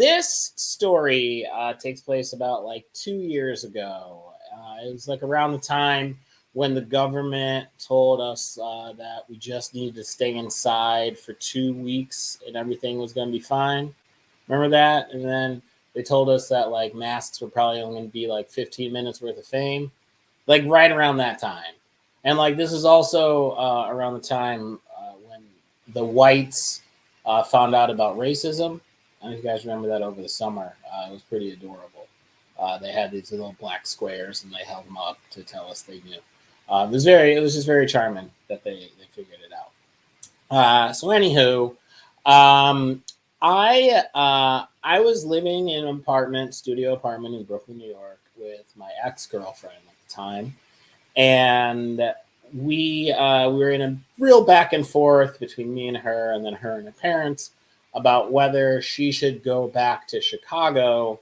This story takes place about like 2 years ago. It was like around the time when the government told us that we just needed to stay inside for 2 weeks and everything was going to be fine. Remember that? And then they told us that like masks were probably only going to be like 15 minutes worth of fame, like right around that time. And like this is also around the time when the whites found out about racism. I don't know if you guys remember that over the summer. It was pretty adorable. They had these little black squares and they held them up to tell us they knew. It was just very charming that they figured it out. So anywho, I was living in an studio apartment in Brooklyn, New York, with my ex-girlfriend at the time, and we were in a real back and forth between me and her, and then her and her parents, about whether she should go back to Chicago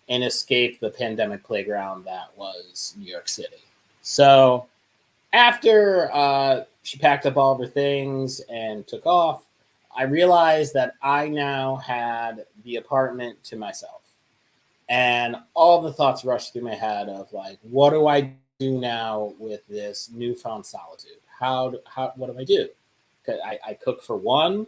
and escape the pandemic playground that was New York City. So after she packed up all of her things and took off, I realized that I now had the apartment to myself. And all the thoughts rushed through my head of like, what do I do now with this newfound solitude? What do I do? I cook for one.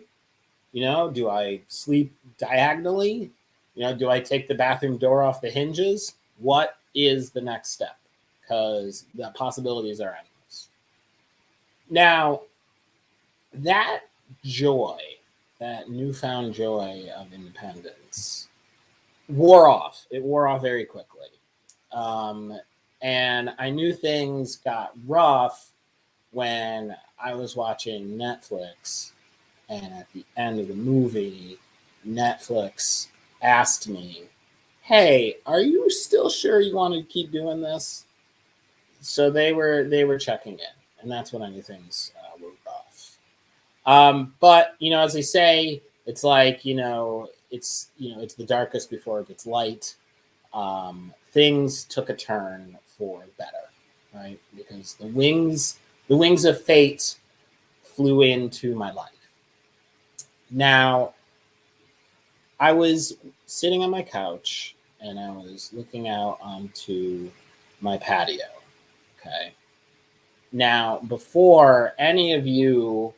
Do I sleep diagonally? Do I take the bathroom door off the hinges? What is the next step? Because the possibilities are endless. Now, that joy, that newfound joy of independence, wore off. It wore off very quickly. And I knew things got rough when I was watching Netflix. And at the end of the movie, Netflix asked me, "Hey, are you still sure you want to keep doing this?" So they were checking in, and that's when I knew things were rough. But as they say, it's like it's the darkest before it gets light. Things took a turn for the better, right? Because the wings of fate flew into my life. Now, I was sitting on my couch and I was looking out onto my patio. Okay. Now, before any of you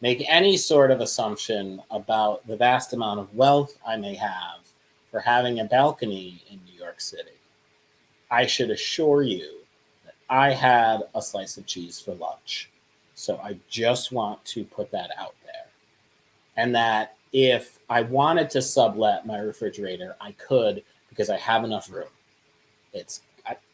make any sort of assumption about the vast amount of wealth I may have for having a balcony in New York City, I should assure you that I had a slice of cheese for lunch. So I just want to put that out there. And that if I wanted to sublet my refrigerator, I could because I have enough room.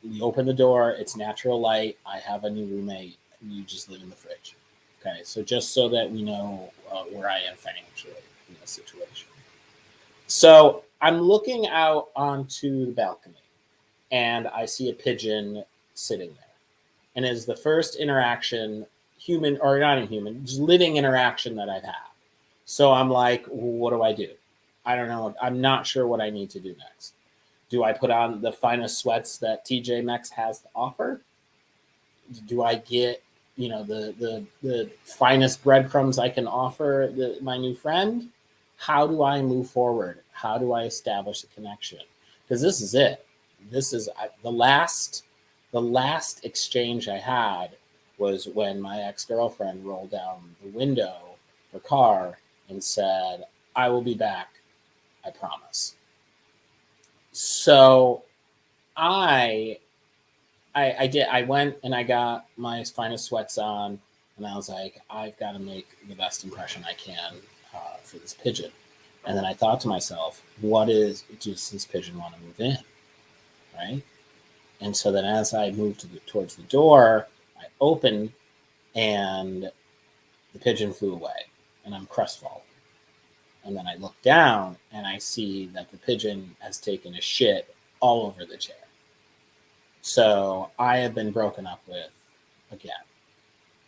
We open the door, it's natural light. I have a new roommate, and you just live in the fridge. Okay, so just so that we know where I am financially in this situation. So I'm looking out onto the balcony, and I see a pigeon sitting there. And it's the first interaction, human or not inhuman, just living interaction that I've had. So I'm like, what do I do? I don't know. I'm not sure what I need to do next. Do I put on the finest sweats that TJ Maxx has to offer? Do I get, the finest breadcrumbs I can offer my new friend? How do I move forward? How do I establish a connection? Because this is it. This is the last exchange I had was when my ex-girlfriend rolled down the window of her car and said, "I will be back, I promise." So I did. I went and I got my finest sweats on, and I was like, I've got to make the best impression I can for this pigeon. And then I thought to myself, does this pigeon want to move in, right? And so then as I moved towards the door, I opened, and the pigeon flew away, and I'm crestfallen. And then I look down and I see that the pigeon has taken a shit all over the chair. So I have been broken up with again.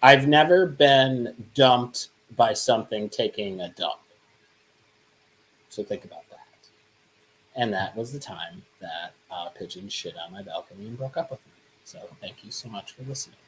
I've never been dumped by something taking a dump. So think about that. And that was the time that a pigeon shit on my balcony and broke up with me. So thank you so much for listening.